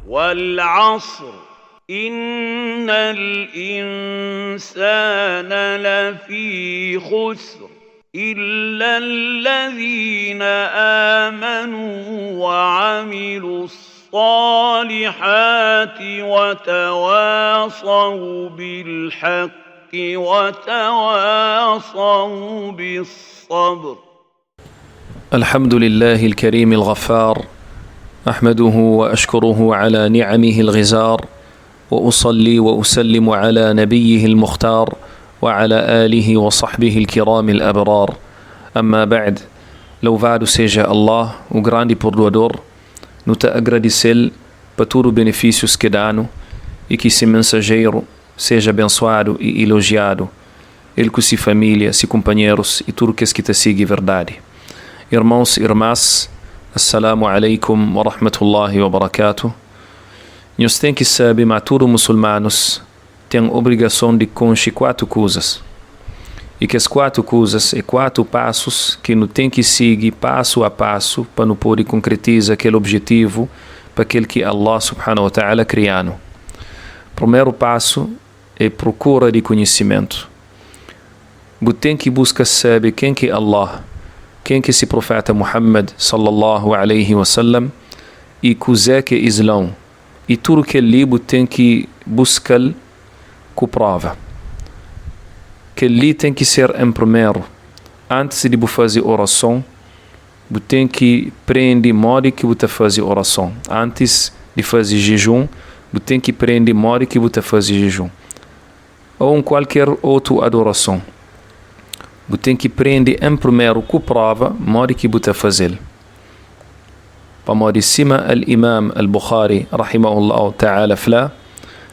والعصر إن الإنسان لفي خسر إلا الذين آمنوا وعملوا الصالحات وتواصوا بالحق وتواصوا بالصبر. الحمد لله الكريم الغفار، أحمده وأشكره على نعمه الغزار، وأصلي وأسلم على نبيه المختار وعلى آله وصحبه الكرام الأبرار. Amma ba'd, louvado seja Allah, o grande perdoador. Nos agradecer por todos os benefícios que dá-nos e que esse mensageiro seja abençoado e elogiado, ele com sua família, seus companheiros e tudo que te siga verdade. Irmãos e irmãs, assalamu alaikum wa rahmatullahi wa barakatuh. Nós temos que saber que todos os muçulmanos têm a obrigação de conhecer 4 coisas. E que as 4 coisas e 4 passos que nós temos que seguir passo a passo para nós poder concretizar aquele objetivo para aquele que Allah subhanahu wa ta'ala criou. Primeiro passo é procura de conhecimento. Você tem que buscar saber quem que é Allah, quem que é esse profeta Muhammad sallallahu alaihi wasallam e coisa que é Islão. E tudo que ele tem que buscar com prova. Que ele tem que ser em primeiro. Antes de você fazer oração, você tem que aprender modo que você faz oração. Antes de fazer jejum, você tem que aprender modo que você faz jejum. Ou em qualquer outra adoração. Você tem que aprender em primeiro com prova modo que você faz. Para cima, o Imam al-Bukhari, rahimahullah ta'ala, fala: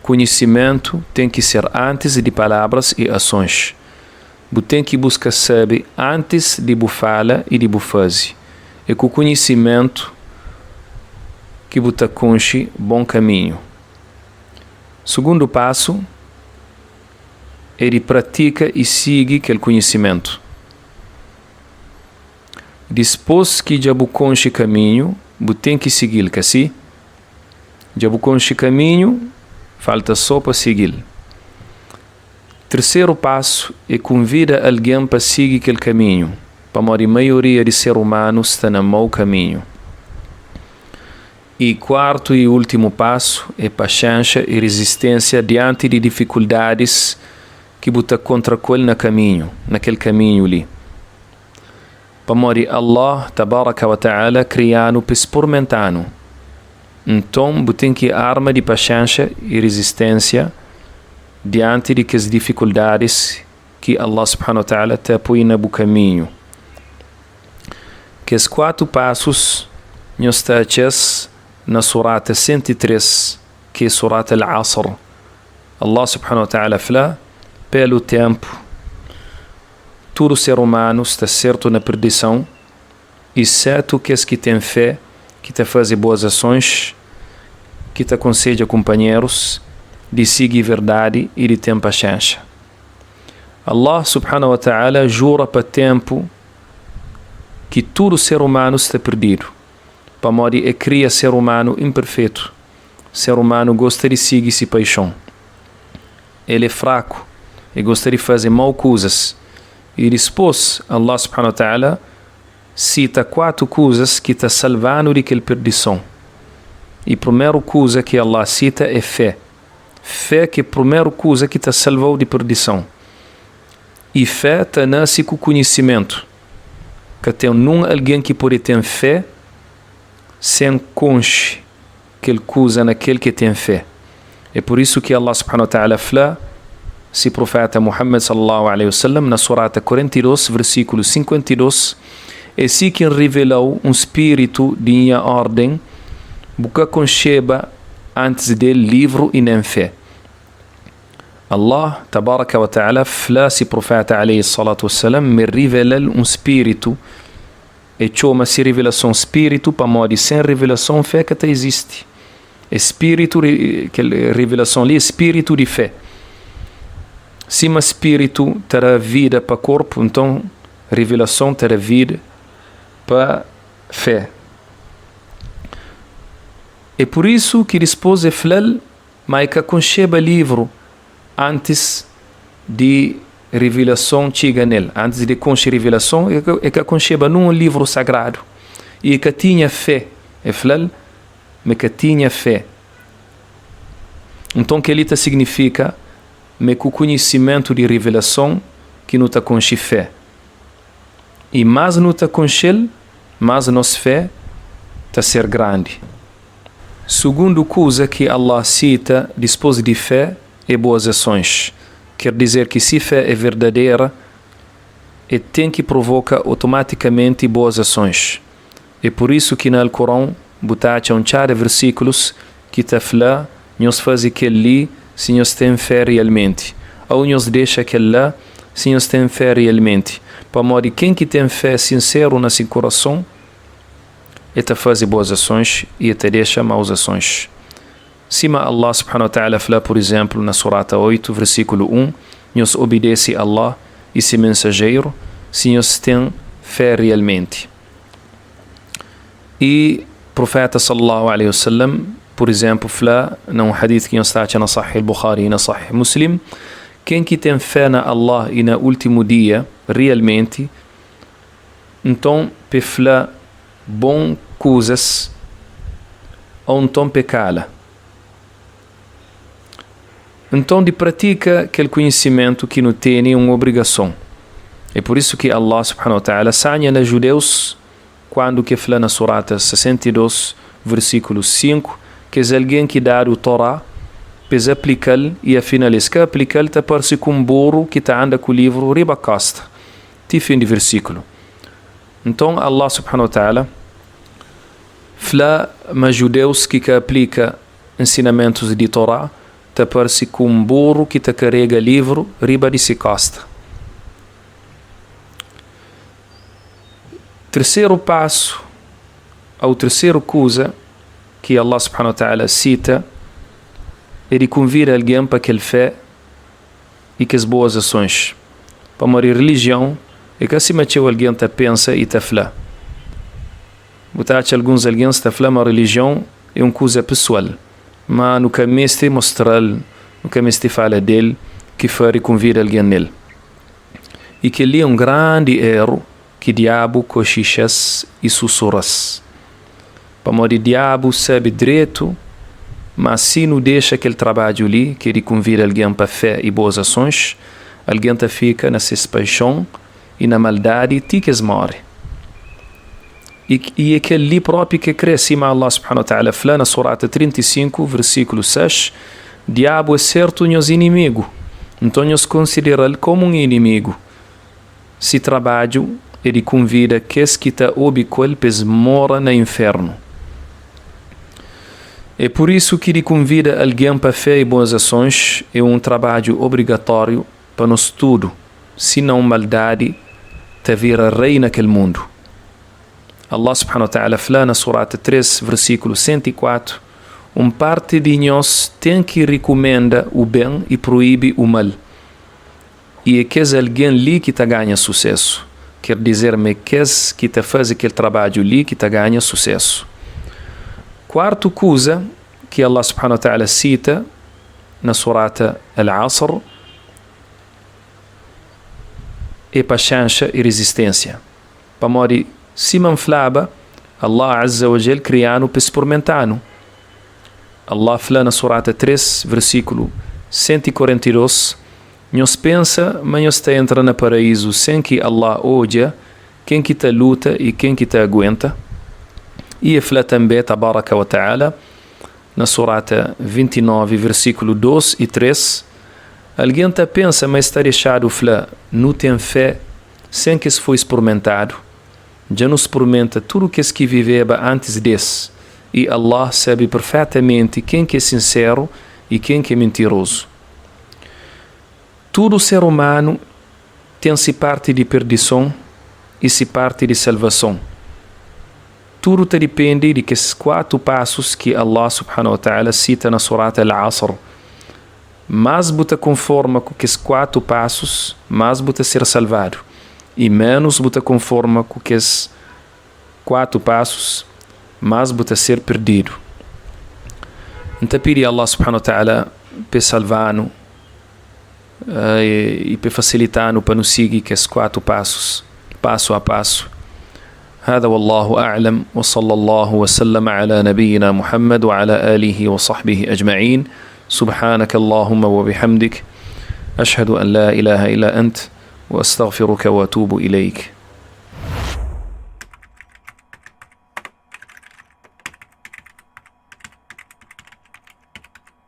conhecimento tem que ser antes de palavras e ações. Você tem que buscar saber antes de você falar e de você fazer. E com o conhecimento que você conhece bom caminho. Segundo passo é de praticar e seguir aquele conhecimento. Depois que já você conhece caminho, você tem que seguir, que assim? Já você conhece caminho, falta só para seguir. Terceiro passo é convida alguém para seguir aquele caminho, para a maioria de seres humanos está no mau caminho. E quarto e último passo é paciência e resistência diante de dificuldades que você contra naquele caminho ali. Para Allah tabaraka wa ta'ala criar-nos para experimentar-nos. Então, você tem que arma de paciência e resistência diante de as dificuldades que Allah subhanahu wa ta'ala te apoia no caminho. Que os 4 passos nós temos na surata 103, que é surata al-Asr. Allah subhanahu wa ta'ala fala: pelo tempo, todo ser humano está certo na perdição, exceto que tem fé, que te faz boas ações, que te aconselha companheiros, de seguir verdade e de ter paciência. Allah subhanahu wa ta'ala jura para tempo que todo ser humano está perdido. Para modo é cria ser humano imperfeito. Ser humano gosta de seguir essa paixão. Ele é fraco e gosta de fazer mal coisas. E depois Allah subhanahu wa ta'ala cita 4 coisas que te salvando daquela perdição. E a primeira coisa que Allah cita é fé. Fé que é a primeira coisa que te salvou de perdição. E fé te nasce com conhecimento. Que tem alguém que pode ter fé sem conhecer aquela coisa naquele que tem fé. É por isso que Allah subhanahu wa ta'ala fala: se profeta Muhammad sallallahu alaihi wasallam na surata 42, versículo 52, é se quem revelou espírito de ordem, porque conceba antes dele livro e nem fé. Allah tabaraka wa ta'ala fala se profeta alaihi salatu wassalam me revela espírito e chama se revelação espírito para modo sem revelação fé que até existe. Espírito, que revelação ali, espírito de fé. Se o espírito terá vida para corpo, então revelação terá vida para fé. É por isso que depois é flal, mas que concheba livro antes de revelação chega nele. Antes de conche revelação, é que concheba num livro sagrado. E que tinha fé. É flal, mas que tinha fé. Então, que ele significa mas com o conhecimento de revelação que não está com fé. E mais não está com ele, mais nossa fé está ser grande. Segundo coisa que Allah cita depois de fé é boas ações. Quer dizer que se fé é verdadeira, e tem que provocar automaticamente boas ações. É por isso que no Alcorão botacha um chá de versículos que está falando nós faz aquele se nós tem fé realmente. Ou nós deixa aquele lá se nós tem fé realmente. Para modo quem que tem fé sincero no seu coração, ele faz boas ações e ele deixa maus ações. Cima Allah subhanahu wa ta'ala fala, por exemplo, na surata 8, versículo 1, nós obedece a Allah e seu mensageiro se nós tem fé realmente. E o profeta sallallahu alaihi wasallam, por exemplo, fala num hadith que está na Sahih al-Bukhari e na Sahih Muslim, quem que tem fé na Allah e no último dia, realmente, então, pe fala bom coisas, ou então pecala. Então, de pratica aquele conhecimento que não tem uma obrigação. É por isso que Allah subhanahu wa ta'ala sanha nos judeus, quando que fala na surata 62, versículo 5, que é alguém que dá o Torá, pes aplicar e afinal que aplicar está parece com um burro que está anda com o livro riba casta. Ti fim de versículo. Então Allah subhanahu wa ta'ala fala mas judeus que aplica ensinamentos de Torá, está parece com um burro que está carrega livro riba de se casta. Terceiro passo, ou terceiro coisa que Allah subhanahu wa ta'ala cita é de convidar alguém para aquele fé e que as boas ações. Para morrer religião, é que acima de alguém está pensa e está fala. Botar alguns alguém está falando que a religião é uma coisa pessoal, mas no caminho este mostrar, no caminho este fala dele, que foi convidar alguém nele. E que ele é um grande erro que diabo cochichas e sussurras. Para morrer diabo sabe direito, mas se não deixa aquele trabalho ali, que ele convida alguém para fé e boas ações, alguém fica nessa paixão e na maldade, ticas morre. E aquele ali próprio que cresce, mas Allah subhanahu wa ta'ala fala na surata 35, versículo 6, diabo é certo nosso inimigo, então nós consideramos como um inimigo. Se trabalho, ele convida que esse que está obicol, pes mora no inferno. É por isso que ele convida alguém para fé e boas ações, é um trabalho obrigatório para nós tudo, senão maldade te vira rei naquele mundo. Allah subhanahu wa ta'ala fala na surata 3, versículo 104, parte de nós tem que recomenda o bem e proíbe o mal. E é que alguém ali que está ganha sucesso. Quer dizer-me que está faz aquele trabalho ali que está ganha sucesso. Quarto coisa que Allah subhanahu wa ta'ala cita na surata Al-Asr é paciência e resistência. Para morrer, se manflaba, Allah Azza wa Jal criano para experimentar-no. Allah fala na surata 3, versículo 142, nós pensa, mas nós está entrando no paraíso sem que Allah odia quem que está luta e quem que está aguenta. E fala também, tabaraka wa ta'ala, na surata 29, versículo 2 e 3, alguém está pensa, mas está deixado fala, não tem fé sem que se foi experimentado. Já não experimenta tudo que se viveva antes desse. E Allah sabe perfeitamente quem que é sincero e quem que é mentiroso. Todo ser humano tem-se parte de perdição e se parte de salvação. Tudo depende de que esses 4 passos que Allah subhanahu wa ta'ala cita na surata Al-Asr. Mais você conforma com esses 4 passos, mais você ser salvado. E menos você conforma com esses 4 passos, mais você ser perdido. Então pedi a Allah subhanahu wa ta'ala para salvar-nos e para facilitar-nos para nos seguir que esses 4 passos, passo a passo. هذا والله أعلم وصلى الله وسلم على نبينا محمد وعلى آله وصحبه أجمعين. سبحانك اللهم وبحمدك أشهد أن لا إله إلا أنت وأستغفرك وأتوب إليك.